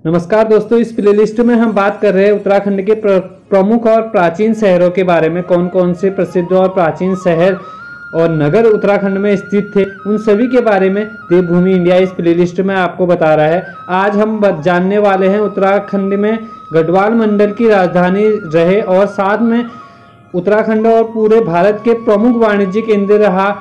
नमस्कार दोस्तों, इस प्लेलिस्ट में हम बात कर रहे हैं उत्तराखंड के प्रमुख और प्राचीन शहरों के बारे में। कौन कौन से प्रसिद्ध और प्राचीन शहर और नगर उत्तराखंड में स्थित थे, उन सभी के बारे में देवभूमि इंडिया इस प्लेलिस्ट में आपको बता रहा है। आज हम जानने वाले हैं उत्तराखंड में गढ़वाल मंडल की राजधानी रहे और साथ में उत्तराखंड और पूरे भारत के प्रमुख वाणिज्यिक केंद्र रहा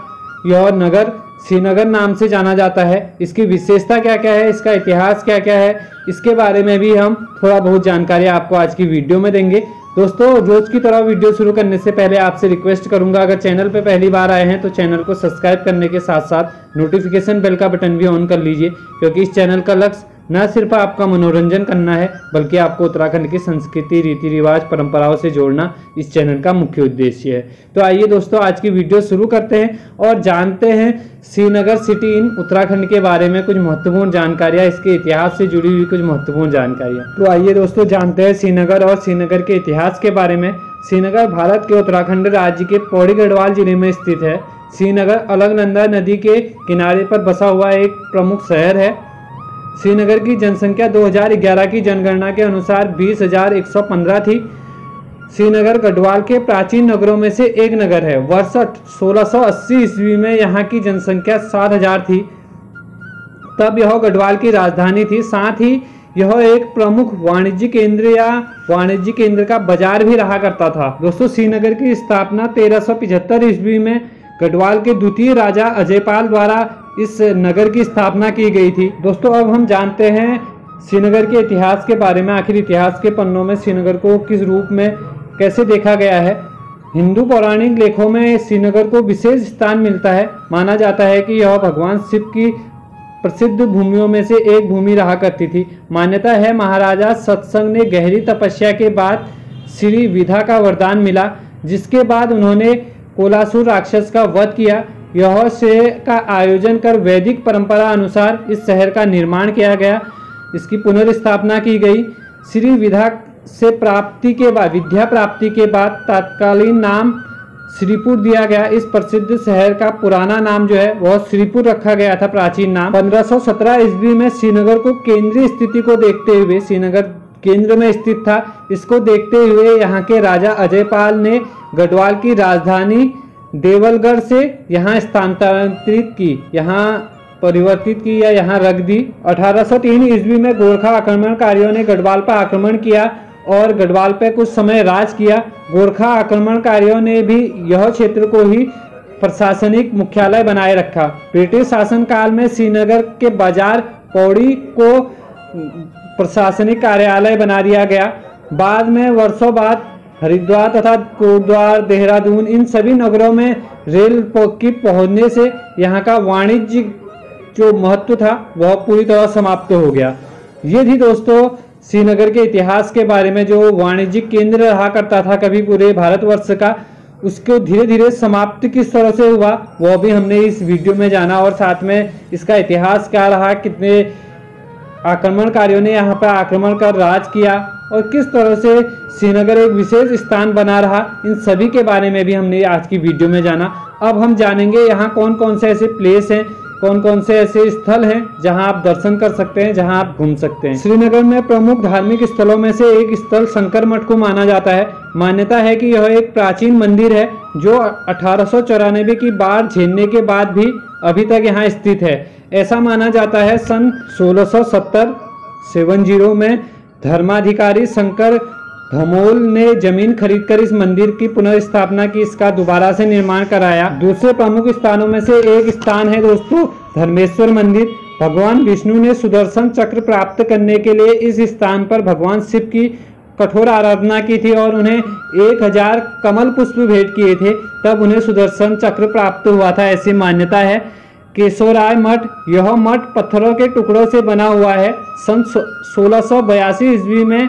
यह नगर श्रीनगर नाम से जाना जाता है। इसकी विशेषता क्या क्या है, इसका इतिहास क्या क्या है, इसके बारे में भी हम थोड़ा बहुत जानकारी आपको आज की वीडियो में देंगे। दोस्तों, रोज की तरह वीडियो शुरू करने से पहले आपसे रिक्वेस्ट करूंगा, अगर चैनल पे पहली बार आए हैं तो चैनल को सब्सक्राइब करने के साथ साथ नोटिफिकेशन बेल का बटन भी ऑन कर लीजिए, क्योंकि इस चैनल का लक्ष्य न सिर्फ आपका मनोरंजन करना है बल्कि आपको उत्तराखंड की संस्कृति, रीति रिवाज, परंपराओं से जोड़ना इस चैनल का मुख्य उद्देश्य है। तो आइए दोस्तों, आज की वीडियो शुरू करते हैं और जानते हैं श्रीनगर सिटी इन उत्तराखंड के बारे में कुछ महत्वपूर्ण जानकारियां, इसके इतिहास से जुड़ी हुई कुछ महत्वपूर्ण जानकारियां। तो आइए दोस्तों, जानते हैं श्रीनगर और श्रीनगर के इतिहास के बारे में। श्रीनगर भारत के उत्तराखंड राज्य के पौड़ी गढ़वाल जिले में स्थित है। श्रीनगर अलकनंदा नदी के किनारे पर बसा हुआ एक प्रमुख शहर है। श्रीनगर की जनसंख्या 2011 की जनगणना के अनुसार 20,115 थी। श्रीनगर गढ़वाल के प्राचीन नगरों में से एक नगर है। वर्ष 1680 ईस्वी में यहाँ की जनसंख्या 7,000 थी। तब यह गढ़वाल की राजधानी थी। साथ ही यह एक प्रमुख वाणिज्य केंद्र या वाणिज्य केंद्र का बाजार भी रहा करता था। दोस्तों, श्रीनगर की स्थापना 1375 ईस्वी में गढ़वाल के द्वितीय राजा अजयपाल द्वारा इस नगर की स्थापना की गई थी। दोस्तों, अब हम जानते हैं श्रीनगर के इतिहास के बारे में। आखिर इतिहास के पन्नों में श्रीनगर को किस रूप में कैसे देखा गया है। हिंदू पौराणिक लेखों में श्रीनगर को विशेष स्थान मिलता है। माना जाता है कि यह भगवान शिव की प्रसिद्ध भूमियों में से एक भूमि रहा करती थी। मान्यता है महाराजा सत्संग ने गहरी तपस्या के बाद श्री विधा का वरदान मिला, जिसके बाद उन्होंने कोलासुर राक्षस का वध किया। यह श्रेय का आयोजन कर वैदिक परंपरा अनुसार इस शहर का निर्माण किया गया, इसकी पुनर्स्थापना की गई। श्री विधा से विद्या प्राप्ति के बाद तत्कालीन नाम श्रीपुर दिया गया। इस प्रसिद्ध शहर का पुराना नाम जो है वह श्रीपुर रखा गया था, प्राचीन नाम। 1517 ईस्वी में श्रीनगर को केंद्रीय स्थिति को देखते हुए, श्रीनगर केंद्र में स्थित था, इसको देखते हुए यहाँ के राजा अजयपाल ने गढ़वाल की राजधानी देवलगढ़ से यहाँ स्थानांतरित की, यहाँ परिवर्तित की या यहाँ रख दी। 1803 ईस्वी में गोरखा आक्रमणकारियों ने गढ़वाल पर आक्रमण किया और गढ़वाल पर कुछ समय राज किया। गोरखा आक्रमणकारियों ने भी यह क्षेत्र को ही प्रशासनिक मुख्यालय बनाए रखा। ब्रिटिश शासन काल में श्रीनगर के बाजार पौड़ी को प्रशासनिक कार्यालय बना दिया गया। बाद में वर्षों बाद हरिद्वार तथा कोटद्वार, देहरादून, इन सभी नगरों में रेल की पहुंचने से यहाँ का वाणिज्य जो महत्व था वह पूरी तरह समाप्त हो गया। ये थी दोस्तों श्रीनगर के इतिहास के बारे में। जो वाणिज्यिक केंद्र रहा करता था कभी पूरे भारतवर्ष का, उसको धीरे धीरे समाप्त किस तरह से हुआ वह भी हमने इस वीडियो में जाना, और साथ में इसका इतिहास क्या रहा, कितने आक्रमणकारियों ने यहाँ पर आक्रमण कर राज किया और किस तरह से श्रीनगर एक विशेष स्थान बना रहा, इन सभी के बारे में भी हमने आज की वीडियो में जाना। अब हम जानेंगे यहाँ कौन कौन से ऐसे प्लेस हैं, कौन कौन से ऐसे स्थल हैं जहां आप दर्शन कर सकते हैं, जहां आप घूम सकते हैं। श्रीनगर में प्रमुख धार्मिक स्थलों में से एक स्थल शंकर मठ को माना जाता है। मान्यता है कि यह एक प्राचीन मंदिर है जो 1894 की बाढ़ झेलने के बाद भी अभी तक यहाँ स्थित है। ऐसा माना जाता है सन 1670 में धर्माधिकारी शंकर धमोल ने जमीन खरीदकर इस मंदिर की पुनर्स्थापना की, इसका दोबारा से निर्माण कराया। दूसरे प्रमुख स्थानों में से एक स्थान है दोस्तों धर्मेश्वर मंदिर। भगवान विष्णु ने सुदर्शन चक्र प्राप्त करने के लिए इस स्थान पर भगवान शिव की कठोर आराधना की थी और उन्हें 1000 कमल पुष्प भेंट किए थे, तब उन्हें सुदर्शन चक्र प्राप्त हुआ था, ऐसी मान्यता है। केशोराय मठ, यह मठ पत्थरों के टुकड़ों से बना हुआ है। सन 1682 ईस्वी में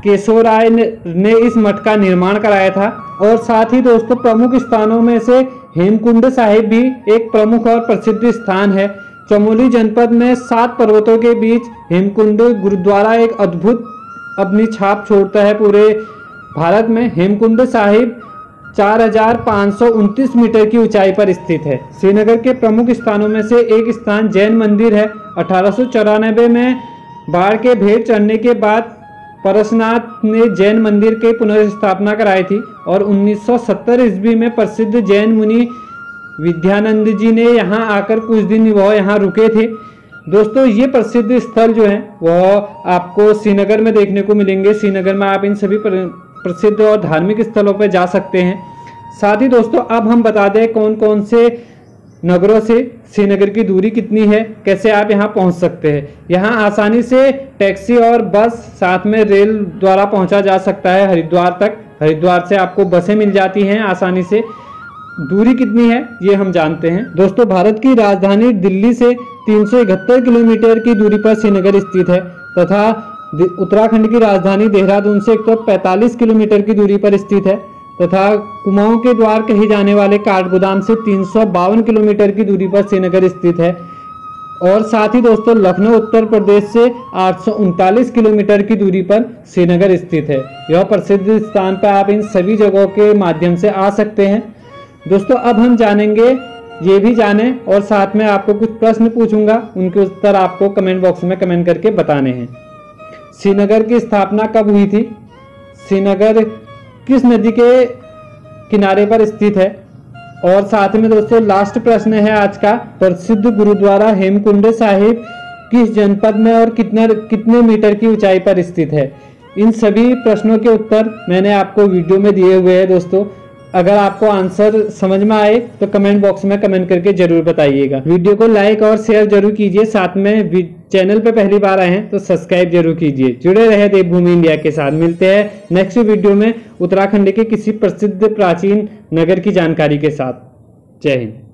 केशोराय ने इस मठ का निर्माण कराया था। और साथ ही दोस्तों प्रमुख स्थानों में से हेमकुंड साहिब भी एक प्रमुख और प्रसिद्ध स्थान है। चमोली जनपद में 7 पर्वतों के बीच हेमकुंड गुरुद्वारा एक अद्भुत अपनी छाप छोड़ता है पूरे भारत में। हेमकुंड साहिब 4529 मीटर की ऊंचाई पर स्थित है। श्रीनगर के प्रमुख स्थानों में से एक स्थान जैन मंदिर है। 1894 में बाढ़ के भेंट चढ़ने के बाद परशुनाथ ने जैन मंदिर के पुनर्स्थापना कराई थी और 1970 ईस्वी में प्रसिद्ध जैन मुनि विद्यानंद जी ने यहाँ आकर कुछ दिन वह यहाँ रुके थे। दोस्तों ये प्रसिद्ध स्थल जो है वह आपको श्रीनगर में देखने को मिलेंगे। श्रीनगर में आप इन सभी प्रसिद्ध और धार्मिक स्थलों पर जा सकते हैं। साथ ही दोस्तों अब हम बता दें कौन कौन से नगरों से श्रीनगर की दूरी कितनी है, कैसे आप यहाँ पहुँच सकते हैं। यहाँ आसानी से टैक्सी और बस साथ में रेल द्वारा पहुँचा जा सकता है हरिद्वार तक। हरिद्वार से आपको बसें मिल जाती हैं आसानी से। दूरी कितनी है ये हम जानते हैं। दोस्तों भारत की राजधानी दिल्ली से 371 किलोमीटर की दूरी पर श्रीनगर स्थित है तथा उत्तराखंड की राजधानी देहरादून से 145 किलोमीटर की दूरी पर स्थित है तथा कुमाऊं के द्वार कहे जाने वाले काठगोदाम से 352 किलोमीटर की दूरी पर श्रीनगर स्थित है। और साथ ही दोस्तों लखनऊ उत्तर प्रदेश से 839 किलोमीटर की दूरी पर श्रीनगर स्थित है। यह प्रसिद्ध स्थान पर आप इन सभी जगहों के माध्यम से आ सकते हैं। दोस्तों अब हम जानेंगे, ये भी जाने और साथ में आपको कुछ प्रश्न पूछूंगा, उनके उत्तर आपको कमेंट बॉक्स में कमेंट करके बताने हैं। श्रीनगर की स्थापना कब हुई थी? श्रीनगर किस नदी के किनारे पर स्थित है? और साथ में दोस्तों लास्ट प्रश्न है आज का, प्रसिद्ध गुरुद्वारा हेमकुंड साहिब किस जनपद में और कितने मीटर की ऊंचाई पर स्थित है? इन सभी प्रश्नों के उत्तर मैंने आपको वीडियो में दिए हुए हैं। दोस्तों अगर आपको आंसर समझ में आए तो कमेंट बॉक्स में कमेंट करके जरूर बताइएगा। वीडियो को लाइक और शेयर जरूर कीजिए। साथ में चैनल पे पहली बार आए हैं तो सब्सक्राइब जरूर कीजिए। जुड़े रहे देवभूमि इंडिया के साथ। मिलते हैं नेक्स्ट वीडियो में उत्तराखंड के किसी प्रसिद्ध प्राचीन नगर की जानकारी के साथ। जय हिंद।